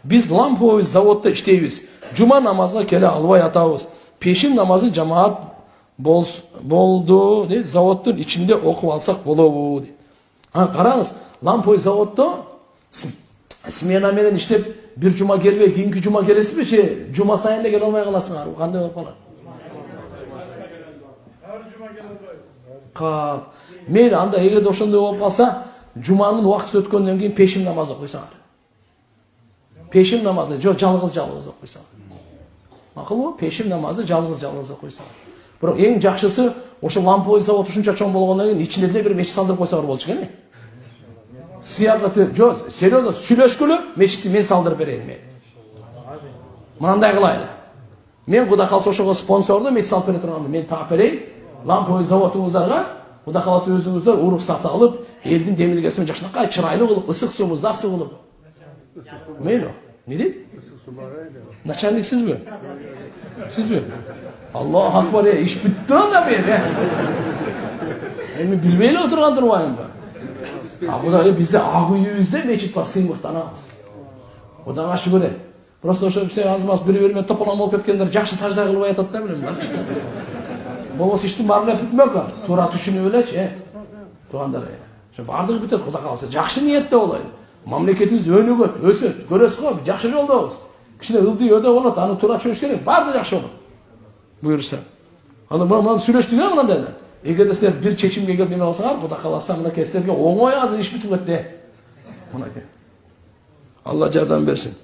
Biz lamповый заводда иштейбиз. Жума намазына келе албай атабыз. Пешим намазын жамаат болду дейт. Заводдун ичинде окуп алсак болобу дейт. Караңыз, ламповый заводдо смена менен иштеп бир жума келбей, кийинки жума келесизби же жума сайын да келе албай каласыңарбы? Кандай болуп калат? Мейли анда эгерде ошондой болуп калса, жуманын убактысы өткөндөн кийин пешим намаз окуйсаңар. Пешим намазды жалгыз окуйсаңар. Макулбу? Пешим намазды жалгыз окуйсаңар. Бирок эң жакшысы ошо ламповый завод ушунча чоң болгондон кийин ичине деле бир мечит салдырып койсоңор болчу экен. Сыягы жок, серьезно сүйлөшкүлө мечитти мен салдырып берейин мен. Мындай кылайлы. Мен куда калса ошого спонсорду мечит салып бере турганда мен таап берейин. Ламповый заводуңуздарга куда калса өзүңүздөр уруксат алып, элдин демилгесин жакшынакай чырайлуу кылып, ысык суу, муздак суу кылып. Мейли. Не дейт? Начальник сизби? Сизби? Аллаху акбар, иш бүттү анда мен. Эми билбей эле отурган турбаймынбы? Кудай бизде ак үйүбүздө мечит бар, сыймыктанабыз. Кудайга шүгүр. Просто ошо азмаз бири-бири менен тополом болуп кеткендер жакшы сажда кылбай атат да билем. Болбосо иштин баарын эле бүтмөк. Туура түшүнүп элечи, туугандар. Ошо баардыгы бүтөт, Кудай кааласа. Жакшы ниетте болойлу. Мамлекетибиз өнүгөт, өсөт, көрөсүз го, жакшы жолдобуз. Кичине ылдый өдө болот, аны туура түшүнүш керек, баардыгы жакшы болот. Буюрса. Аны мына сүйлөштүк а мындай. Эгерде силер бир чечимге келип неме кылсаңар, Кудай кааласа мынакей силерге оңой азыр иш бүтүп кетти. Мынакей. Алла жардам берсин.